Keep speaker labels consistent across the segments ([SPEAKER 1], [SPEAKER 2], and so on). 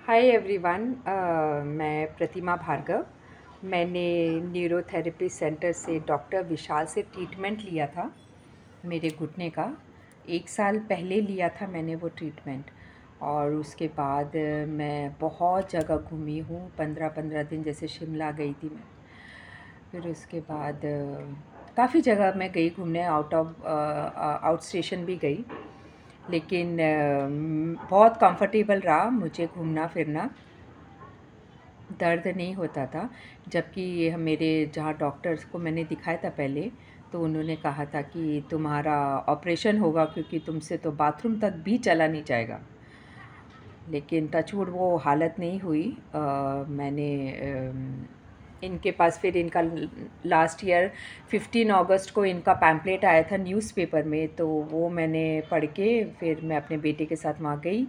[SPEAKER 1] Hi everyone, मैं प्रतिमा भार्गव। मैंने neurotherapy centre से डॉक्टर विशाल से ट्रीटमेंट लिया था मेरे घुटने का। 1 साल पहले लिया था मैंने वो ट्रीटमेंट, और उसके बाद मैं बहुत जगह घूमी हूँ। 15-15 दिन जैसे शिमला गई थी मैं। फिर उसके बाद काफ़ी जगह मैं गई घूमने, आउट स्टेशन भी गई। लेकिन बहुत कंफर्टेबल रहा मुझे घूमना फिरना, दर्द नहीं होता था। जबकि मेरे जहाँ डॉक्टर्स को मैंने दिखाया था पहले, तो उन्होंने कहा था कि तुम्हारा ऑपरेशन होगा क्योंकि तुमसे तो बाथरूम तक भी चला नहीं जाएगा। लेकिन टचवुड वो हालत नहीं हुई। मैंने इनके पास फिर इनका लास्ट ईयर 15 अगस्त को इनका पैम्पलेट आया था न्यूज़पेपर में, तो वो मैंने पढ़ के फिर मैं अपने बेटे के साथ वहाँ गई।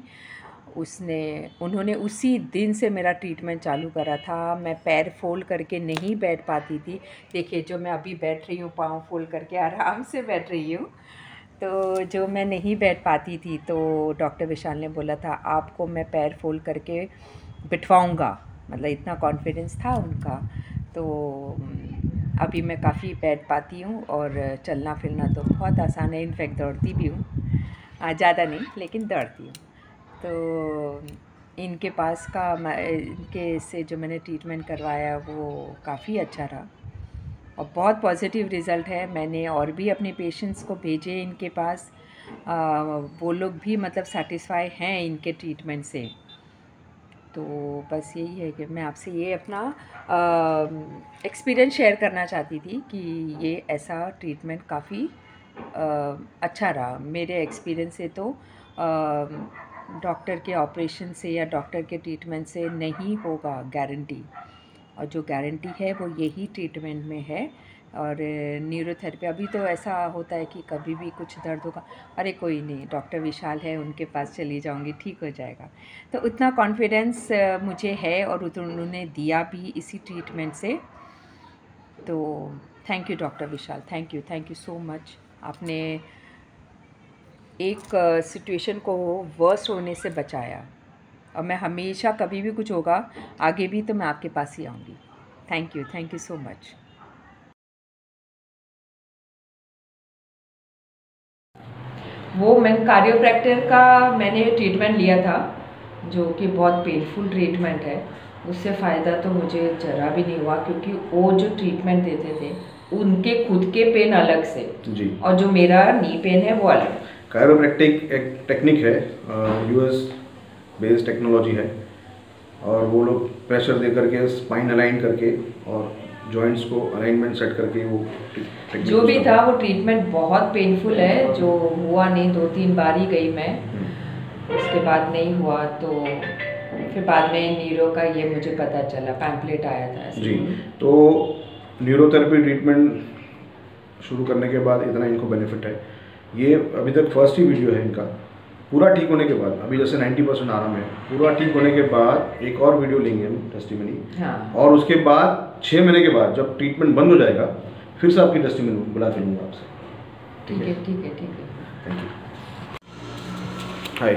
[SPEAKER 1] उन्होंने उसी दिन से मेरा ट्रीटमेंट चालू करा था। मैं पैर फोल्ड करके नहीं बैठ पाती थी। देखिए, जो मैं अभी बैठ रही हूँ, पाँव फोल्ड करके आराम से बैठ रही हूँ। तो जो मैं नहीं बैठ पाती थी, तो डॉक्टर विशाल ने बोला था आपको मैं पैर फोल्ड करके बिठवाऊँगा, मतलब इतना कॉन्फिडेंस था उनका। तो अभी मैं काफ़ी बैठ पाती हूँ और चलना फिरना तो बहुत आसान है। इनफैक्ट दौड़ती भी हूँ, ज़्यादा नहीं लेकिन दौड़ती हूँ। तो इनके से जो मैंने ट्रीटमेंट करवाया वो काफ़ी अच्छा रहा और बहुत पॉजिटिव रिज़ल्ट है। मैंने और भी अपने पेशेंट्स को भेजे इनके पास, वो लोग भी मतलब सेटिस्फाई हैं इनके ट्रीटमेंट से। तो बस यही है कि मैं आपसे ये अपना एक्सपीरियंस शेयर करना चाहती थी कि ये ऐसा ट्रीटमेंट काफ़ी अच्छा रहा मेरे एक्सपीरियंस से। तो डॉक्टर के ऑपरेशन से या डॉक्टर के ट्रीटमेंट से नहीं होगा गारंटी, और जो गारंटी है वो यही ट्रीटमेंट में है। और न्यूरोथेरेपी अभी तो ऐसा होता है कि कभी भी कुछ दर्द होगा, अरे कोई नहीं, डॉक्टर विशाल है उनके पास चली जाऊंगी, ठीक हो जाएगा। तो उतना कॉन्फिडेंस मुझे है और उन्होंने दिया भी इसी ट्रीटमेंट से। तो thank you doctor Vishal, thank you so much. आपने एक सिचुएशन को वर्स्ट होने से बचाया, और मैं हमेशा कभी भी कुछ होगा आगे भी तो मैं आपके पास ही आऊँगी। Thank you so much. वो मैं कार्डियोप्रैक्टर का मैंने ट्रीटमेंट लिया था, जो कि बहुत पेनफुल ट्रीटमेंट है। उससे फ़ायदा तो मुझे ज़रा भी नहीं हुआ, क्योंकि वो जो ट्रीटमेंट देते थे उनके खुद के पेन अलग से जी, और जो मेरा नी पेन है वो अलग।
[SPEAKER 2] कायरोप्रैक्टिक एक टेक्निक है, यूएस बेस्ड टेक्नोलॉजी है, और वो लोग प्रेशर दे करके स्पाइन अलाइन करके और जॉइंट्स को अलाइनमेंट सेट करके वो
[SPEAKER 1] जो भी था वो ट्रीटमेंट बहुत पेनफुल है। जो हुआ नहीं, 2-3 बार ही गई मैं, उसके बाद नहीं हुआ। तो फिर बाद में न्यूरो का ये मुझे पता चला, पैम्पलेट आया था
[SPEAKER 2] जी। तो न्यूरोथेरेपी ट्रीटमेंट शुरू करने के बाद इतना इनको बेनिफिट है। ये अभी तक फर्स्ट ही वीडियो है इनका। पूरा ठीक होने के बाद, अभी जैसे 90% आराम है, पूरा ठीक होने के बाद एक और वीडियो लेंगे हम टेस्टिमनी। हाँ। और उसके बाद 6 महीने के बाद जब ट्रीटमेंट बंद हो जाएगा, फिर से आपकी टेस्टिमनी बुला के लूँगा आपसे।
[SPEAKER 1] ठीक है।
[SPEAKER 2] Thank you. Hi,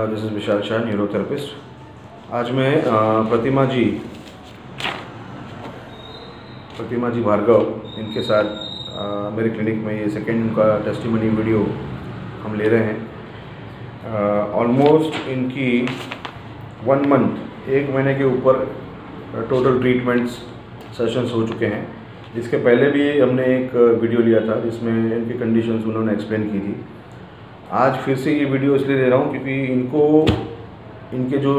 [SPEAKER 2] this is Vishal Shah, neurotherapist. आज मैं प्रतिमा जी भार्गव, इनके साथ मेरे क्लिनिक में ये सेकेंड उनका टेस्टिमनी वीडियो हम ले रहे हैं। ऑलमोस्ट इनकी 1 मंथ, 1 महीने के ऊपर टोटल ट्रीटमेंट्स सेशंस हो चुके हैं। इसके पहले भी हमने एक वीडियो लिया था जिसमें इनकी कंडीशंस उन्होंने एक्सप्लेन की थी। आज फिर से ये वीडियो इसलिए दे रहा हूँ क्योंकि इनके जो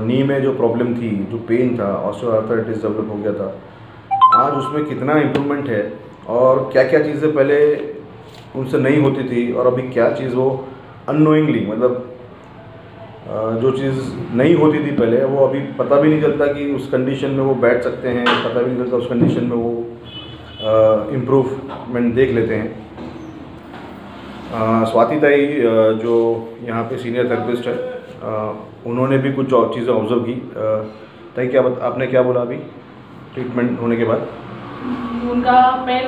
[SPEAKER 2] नी में जो प्रॉब्लम थी, जो पेन था, ऑस्टियोआर्थराइटिस डेवलप हो गया था, आज उसमें कितना इम्प्रूवमेंट है और क्या क्या चीज़ें पहले उनसे नहीं होती थी और अभी क्या चीज़ वो अननोइंगली, मतलब जो चीज़ नहीं होती थी पहले, वो अभी पता भी नहीं चलता कि उस कंडीशन में वो बैठ सकते हैं, पता भी नहीं चलता उस कंडीशन में वो इम्प्रूवमेंट देख लेते हैं। स्वाति ताई जो यहाँ पे सीनियर थेरेपिस्ट है, उन्होंने भी कुछ चीज़ें ऑब्जर्व की। ताई, आपने क्या बोला अभी ट्रीटमेंट होने के बाद?
[SPEAKER 3] उनका पैर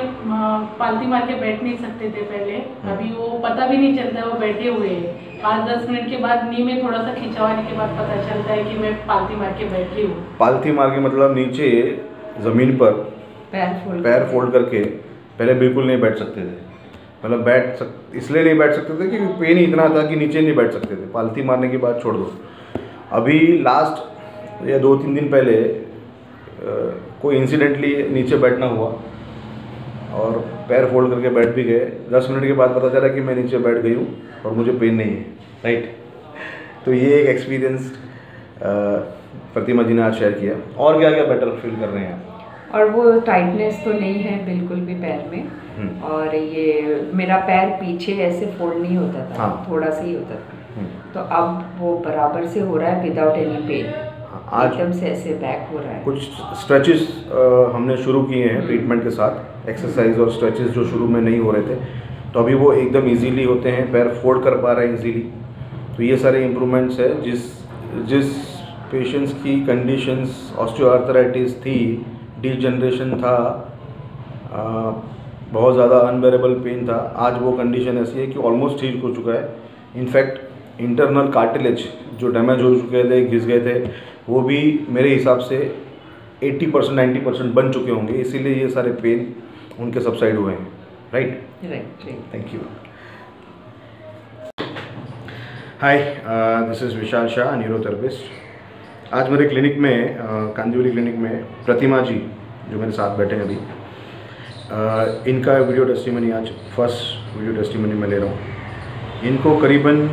[SPEAKER 3] पालती मार के बैठ नहीं सकते थे पहले, अभी वो पता भी नहीं चलता है वो बैठे हुए हैं। 5-10 मिनट के बाद नी में थोड़ा सा खिंचावाने के बाद पता चलता है कि मैं पालती मार के बैठी हूँ।
[SPEAKER 2] पालती मार के मतलब नीचे ज़मीन पर पैर फोल्ड करके पहले बिल्कुल नहीं बैठ सकते थे, मतलब इसलिए नहीं बैठ सकते थे कि पेन ही इतना था कि नीचे नहीं बैठ सकते थे। पालती मारने की बात छोड़ दो, अभी लास्ट या 2-3 दिन पहले कोई इंसिडेंटली नीचे बैठना हुआ और पैर फोल्ड करके बैठ भी गए। 10 मिनट के बाद पता चला कि मैं नीचे बैठ गई हूँ और मुझे पेन नहीं है, राइट। तो ये एक एक्सपीरियंस प्रतिमा जी ने आज शेयर किया। और क्या क्या बेटर फील कर रहे हैं आप?
[SPEAKER 1] और वो टाइटनेस तो नहीं है बिल्कुल भी पैर में, और ये मेरा पैर पीछे ऐसे फोल्ड नहीं होता था,
[SPEAKER 2] हाँ।
[SPEAKER 1] थोड़ा सा ही होता था, तो अब वो बराबर से हो रहा है विदाउट एनी पेन। आज एकदम से ऐसे बैक हो रहा है।
[SPEAKER 2] कुछ स्ट्रेचेस हमने शुरू किए हैं ट्रीटमेंट के साथ, एक्सरसाइज और स्ट्रेचेस जो शुरू में नहीं हो रहे थे, तो अभी वो एकदम इजीली होते हैं, पैर फोल्ड कर पा रहे हैं इजीली। तो ये सारे इम्प्रूवमेंट्स है। जिस पेशेंट्स की कंडीशंस ऑस्टियोआर्थराइटिस थी, डिजनरेशन था, बहुत ज़्यादा अनबेरेबल पेन था, आज वो कंडीशन ऐसी है कि ऑलमोस्ट ठीक हो चुका है। इनफैक्ट इंटरनल कार्टिलेज जो डैमेज हो चुके थे, घिस गए थे, वो भी मेरे हिसाब से 80% 90% बन चुके होंगे, इसीलिए ये सारे पेन उनके सबसाइड हुए हैं, right. Thank you. Hi, this is Vishal Shah, neurotherapist. आज मेरे क्लिनिक में कांदिवली क्लिनिक में प्रतिमा जी जो मेरे साथ बैठे हैं अभी, इनका वीडियो टेस्टिमनी आज फर्स्ट वीडियो टेस्टिमनी मैं ले रहा हूँ। इनको करीबन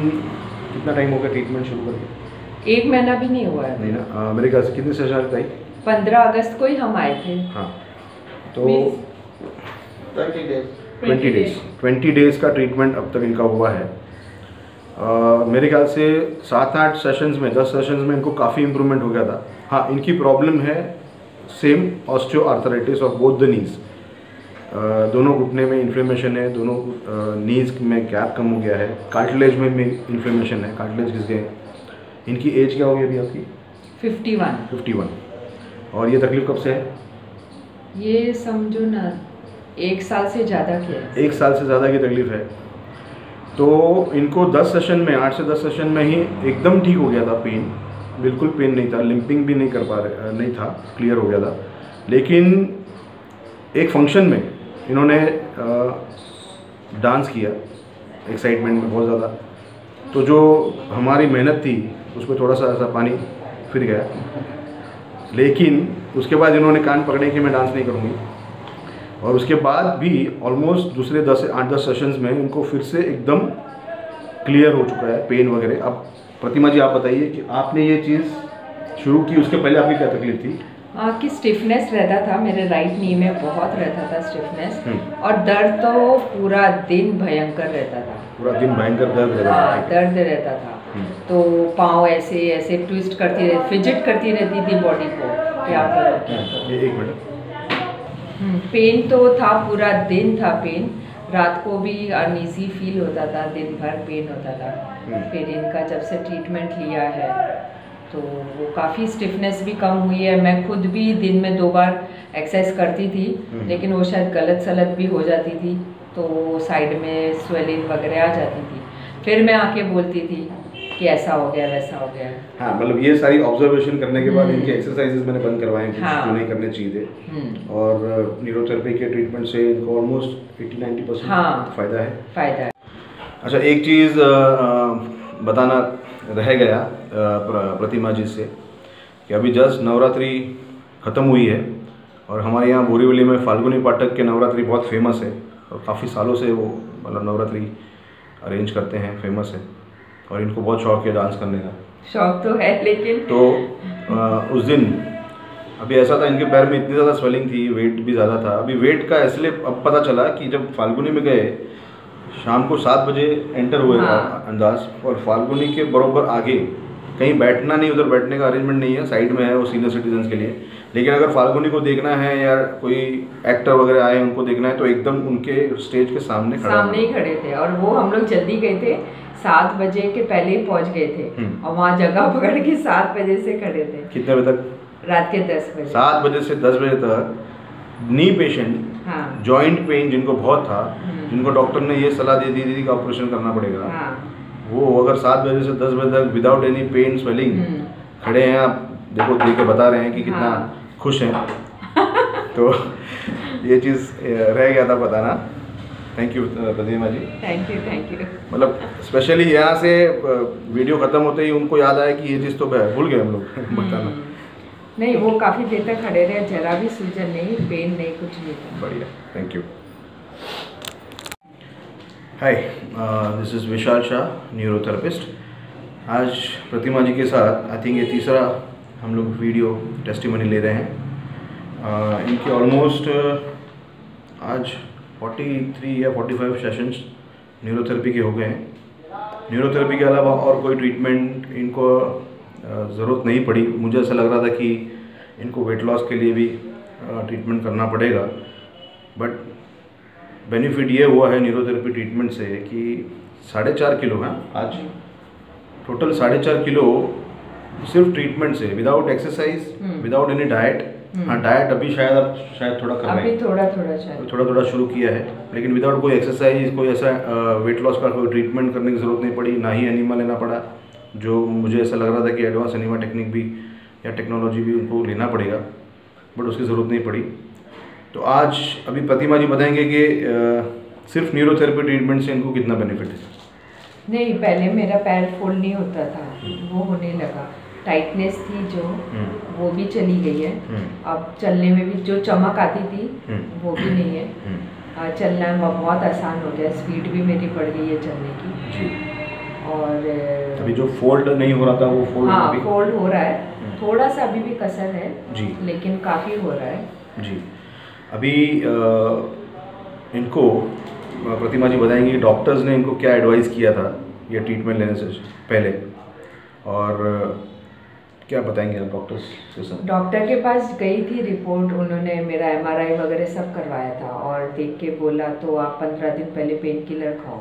[SPEAKER 2] कितना टाइम हो गया ट्रीटमेंट शुरू करके?
[SPEAKER 1] 1 महीना भी नहीं हुआ है।
[SPEAKER 2] नहीं ना, मेरे ख्याल से कितने सेशन बताई?
[SPEAKER 1] 15 अगस्त को ही हम आए थे।
[SPEAKER 2] हाँ, तो 20 डेज़ का ट्रीटमेंट अब तक इनका हुआ है। मेरे ख्याल से 7-8 सेशंस में, 10 सेशंस में इनको काफ़ी इम्प्रूवमेंट हो गया था। हाँ, इनकी प्रॉब्लम है same osteoarthritis of both the knees. दोनों घुटने में इन्फ्लेमेशन है, दोनों नीज़ में गैप कम हो गया है, कार्टिलेज में भी इन्फ्लेमेशन है, कार्टिलेज घिस गए। इनकी एज क्या होगी अभी आपकी? 51। और ये तकलीफ कब से है?
[SPEAKER 1] ये समझो ना 1 साल से ज़्यादा की है।
[SPEAKER 2] 1 साल से ज़्यादा की तकलीफ है। तो इनको 10 सेशन में, 8 से 10 सेशन में ही एकदम ठीक हो गया था पेन, बिल्कुल पेन नहीं था, लिंपिंग भी नहीं कर पा रहे, नहीं था, क्लियर हो गया था। लेकिन एक फंक्शन में इन्होंने डांस किया एक्साइटमेंट में बहुत ज़्यादा, तो जो हमारी मेहनत थी उसमें थोड़ा सा ऐसा पानी फिर गया। लेकिन उसके बाद इन्होंने कान पकड़े कि मैं डांस नहीं करूँगी, और उसके बाद भी ऑलमोस्ट दूसरे 8-10 सेशंस में इनको फिर से एकदम क्लियर हो चुका है पेन वगैरह। अब प्रतिमा जी आप बताइए कि आपने ये चीज़ शुरू की, उसके पहले आपकी क्या तकलीफ थी?
[SPEAKER 1] कि स्टिफनेस रहता था, मेरे राइट नी में बहुत रहता था स्टिफनेस, और दर्द तो पूरा दिन भयंकर रहता था।
[SPEAKER 2] पूरा दिन भयंकर दर्द रहता था?
[SPEAKER 1] हाँ, दर्द रहता था। तो पाँव ऐसे ऐसे ट्विस्ट करती रहती, फिजिट करती रहती थी बॉडी को, क्या करो।
[SPEAKER 2] एक मिनट।
[SPEAKER 1] पेन तो था, पूरा दिन था पेन, रात को भी अनईजी फील होता था, दिन भर पेन होता था। फिर इनका जब से ट्रीटमेंट लिया है तो वो काफ़ी स्टिफनेस भी कम हुई है। मैं खुद भी दिन में 2 बार एक्सरसाइज करती थी, लेकिन वो शायद गलत सलत भी हो जाती थी, तो साइड में स्वेलिंग वगैरह आ जाती थी। फिर मैं आके बोलती थी कि ऐसा हो गया, वैसा हो गया।
[SPEAKER 2] हाँ, मतलब ये सारी ऑब्जर्वेशन करने के बाद इनके एक्सरसाइजेज मैंने बंद करवाए हैं,
[SPEAKER 1] हाँ।
[SPEAKER 2] जो नहीं करने चाहिए थे। और न्यूरोथेरेपी के ट्रीटमेंट से इनको ऑलमोस्ट 80-90%
[SPEAKER 1] हाँ,
[SPEAKER 2] फ़ायदा है। अच्छा, एक चीज़ बताना रह गया प्रतिमा जी से कि अभी जस्ट नवरात्रि ख़त्म हुई है, और हमारे यहाँ बोरीवली में फाल्गुनी पाठक के नवरात्रि बहुत फेमस है, और काफ़ी सालों से वो मतलब नवरात्रि अरेंज करते हैं, फेमस है, और इनको बहुत शौक है डांस करने का।
[SPEAKER 1] शौक तो है, लेकिन
[SPEAKER 2] तो उस दिन अभी ऐसा था, इनके पैर में इतनी ज़्यादा स्वेलिंग थी, वेट भी ज़्यादा था। अभी वेट का इसलिए अब पता चला कि जब फाल्गुनी में गए, शाम को 7 बजे एंटर हुए अंदाज, और फाल्गुनी के बरोबर आगे कहीं बैठना नहीं, उधर बैठने का अरेंजमेंट नहीं है, साइड में है वो सीनियर सिटीजन्स के लिए। लेकिन अगर फाल्गुनी को देखना है या कोई एक्टर वगैरह आए उनको देखना है, तो एकदम उनके स्टेज के सामने
[SPEAKER 1] ही खड़े थे। और वो हम लोग जल्दी गए थे, 7 बजे के पहले ही पहुंच गए थे, और वहाँ जगह पकड़ के 7 बजे से खड़े थे।
[SPEAKER 2] कितने बजे तक?
[SPEAKER 1] रात के 10 बजे।
[SPEAKER 2] 7 बजे से 10 बजे तक नी पेशेंट,
[SPEAKER 1] हाँ
[SPEAKER 2] जॉइंट पेन जिनको बहुत था, जिनको डॉक्टर ने ये सलाह दे दी थी कि ऑपरेशन करना पड़ेगा,
[SPEAKER 1] हाँ
[SPEAKER 2] वो अगर 7 बजे से 10 बजे तक विदाउट एनी पेन स्वेलिंग खड़े हैं, आप देखो देख के बता रहे हैं कि कितना खुश हैं। तो ये चीज़ रह गया था बताना। Thank you Pratima ji,
[SPEAKER 1] thank you
[SPEAKER 2] मतलब स्पेशली यहाँ से वीडियो ख़त्म होते ही उनको याद आया कि ये चीज़ तो भूल गए हम लोग बताना।
[SPEAKER 1] नहीं, वो काफ़ी देर तक खड़े रहे, जरा भी सूजन नहीं, पेन नहीं, कुछ नहीं था।
[SPEAKER 2] बढ़िया, thank you. Hi, this is Vishal Shah, neurotherapist. आज प्रतिमा जी के साथ आई थिंक ये तीसरा हम लोग वीडियो टेस्टिमनी ले रहे हैं। इनके ऑलमोस्ट आज 43 या 45 सेशंस न्यूरोथेरेपी के हो गए हैं। न्यूरोथेरेपी के अलावा और कोई ट्रीटमेंट इनको ज़रूरत नहीं पड़ी। मुझे ऐसा लग रहा था कि इनको वेट लॉस के लिए भी ट्रीटमेंट करना पड़ेगा, बट बेनिफिट ये हुआ है न्यूरोथेरेपी ट्रीटमेंट से कि 4.5 किलो है आज, टोटल 4.5 किलो सिर्फ ट्रीटमेंट से, without exercise, without any diet. हाँ, डाइट अभी शायद थोड़ा कर रहे हैं, थोड़ा शुरू किया है, लेकिन विदाउट कोई एक्सरसाइज, कोई ऐसा वेट लॉस का कोई ट्रीटमेंट करने की ज़रूरत नहीं पड़ी, ना ही एनिमा लेना पड़ा, जो मुझे ऐसा लग रहा था कि एडवांस एनिमा टेक्निक भी या टेक्नोलॉजी भी उनको लेना पड़ेगा, बट उसकी ज़रूरत नहीं पड़ी। तो आज अभी प्रतिमा जी बताएंगे कि सिर्फ न्यूरोथेरेपी ट्रीटमेंट से इनको कितना बेनिफिट है।
[SPEAKER 1] नहीं, पहले मेरा पैर फोल्ड नहीं होता था, वो होने लगा, टाइटनेस थी जो वो भी चली गई है। अब चलने में भी जो चमक आती थी वो भी नहीं है। चलना बहुत आसान हो गया, स्पीड भी मेरी बढ़ गई है चलने की
[SPEAKER 2] जी। और
[SPEAKER 1] अभी
[SPEAKER 2] जो फोल्ड नहीं हो रहा था वो फोल्ड,
[SPEAKER 1] हाँ फोल्ड हो रहा है, थोड़ा सा अभी भी कसर है
[SPEAKER 2] जी, लेकिन
[SPEAKER 1] काफ़ी हो रहा है
[SPEAKER 2] जी। अभी इनको प्रतिमा जी बताएंगे डॉक्टर्स ने इनको क्या एडवाइस किया था ये ट्रीटमेंट लेने से पहले, और क्या बताएंगे आप डॉक्टर्स के साथ।
[SPEAKER 1] डॉक्टर के पास गई थी, रिपोर्ट उन्होंने मेरा MRI वगैरह सब करवाया था और देख के बोला तो आप 15 दिन पहले पेन किलर खाओ,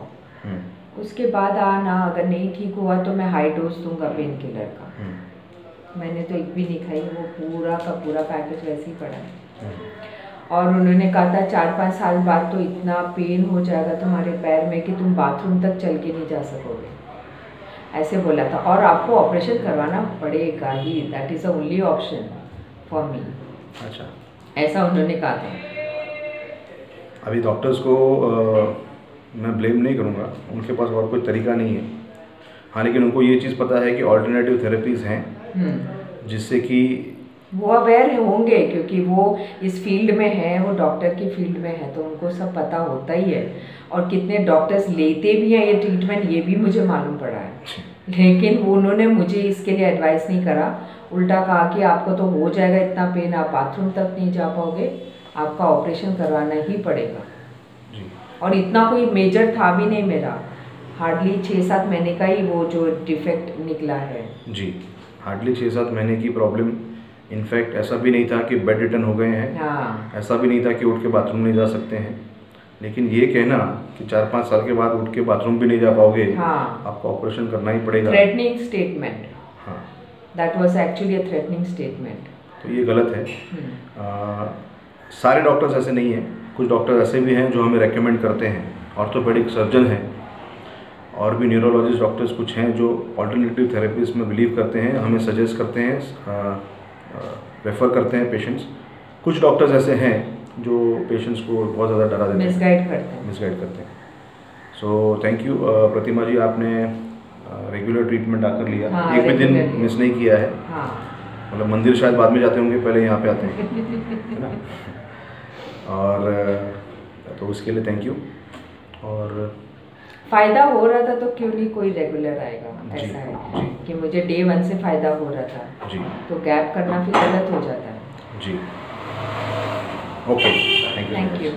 [SPEAKER 1] उसके बाद आना, अगर नहीं ठीक हुआ तो मैं हाई डोज दूंगा पेन किलर का। मैंने तो एक भी नहीं खाई, वो पूरा का पूरा पैकेज वैसे ही पड़ा है। और उन्होंने कहा था 4-5 साल बाद तो इतना पेन हो जाएगा तुम्हारे पैर में कि तुम बाथरूम तक चल के नहीं जा सकोगे, ऐसे बोला था, और आपको ऑपरेशन करवाना पड़ेगा ही, that is the only option for me.
[SPEAKER 2] अच्छा,
[SPEAKER 1] ऐसा उन्होंने कहा था।
[SPEAKER 2] अभी डॉक्टर्स को मैं ब्लेम नहीं करूँगा, उनके पास और कोई तरीका नहीं है। हाँ, लेकिन उनको ये चीज़ पता है कि ऑल्टरनेटिव थेरेपीज़ हैं जिससे कि
[SPEAKER 1] वो अवेयर होंगे, क्योंकि वो इस फील्ड में है, वो डॉक्टर की फील्ड में है, तो उनको सब पता होता ही है। और कितने डॉक्टर्स लेते भी हैं ये ट्रीटमेंट, ये भी मुझे मालूम पड़ा है, लेकिन वो उन्होंने मुझे इसके लिए एडवाइस नहीं करा, उल्टा कहा कि आपको तो हो जाएगा इतना पेन, आप बाथरूम तक नहीं जा पाओगे, आपका ऑपरेशन करवाना ही पड़ेगा जी। और इतना कोई मेजर था भी नहीं मेरा, हार्डली 6-7 महीने का ही वो जो डिफेक्ट निकला है
[SPEAKER 2] जी, हार्डली 6-7 महीने की प्रॉब्लम। इनफैक्ट ऐसा भी नहीं था कि बेड रिटर्न हो गए हैं,
[SPEAKER 1] हाँ।
[SPEAKER 2] ऐसा भी नहीं था कि उठ के बाथरूम नहीं जा सकते हैं, लेकिन ये कहना कि 4-5 साल के बाद उठ के बाथरूम भी नहीं जा पाओगे, हाँ। आपको ऑपरेशन करना ही पड़ेगा,
[SPEAKER 1] थ्रेटनिंग स्टेटमेंट,
[SPEAKER 2] हाँ,
[SPEAKER 1] that was actually a threatening statement.
[SPEAKER 2] तो ये गलत है। सारे डॉक्टर्स ऐसे नहीं हैं, कुछ डॉक्टर ऐसे भी हैं जो हमें रेकमेंड करते हैं, ऑर्थोपेडिक सर्जन हैं और भी न्यूरोलॉजिस्ट डॉक्टर्स कुछ हैं जो ऑल्टरनेटिव थेरेपीज में बिलीव करते हैं, हमें सजेस्ट करते हैं, रेफ़र करते हैं पेशेंट्स। कुछ डॉक्टर्स ऐसे हैं जो पेशेंट्स को बहुत ज़्यादा डरा देते हैं, मिसगाइड करते हैं। सो थैंक यू प्रतिमा जी, आपने रेगुलर ट्रीटमेंट आकर लिया, हाँ, एक भी दिन मिस नहीं किया है, हाँ। मतलब मंदिर शायद बाद में जाते होंगे, पहले यहाँ पे आते हैं है ना, और तो उसके लिए थैंक यू। और
[SPEAKER 1] फ़ायदा हो रहा था तो क्यों नहीं कोई रेगुलर आएगा, ऐसा है कि मुझे Day 1 से फ़ायदा हो रहा था जी, तो गैप करना फिर गलत हो जाता है
[SPEAKER 2] जी। Okay, thank you.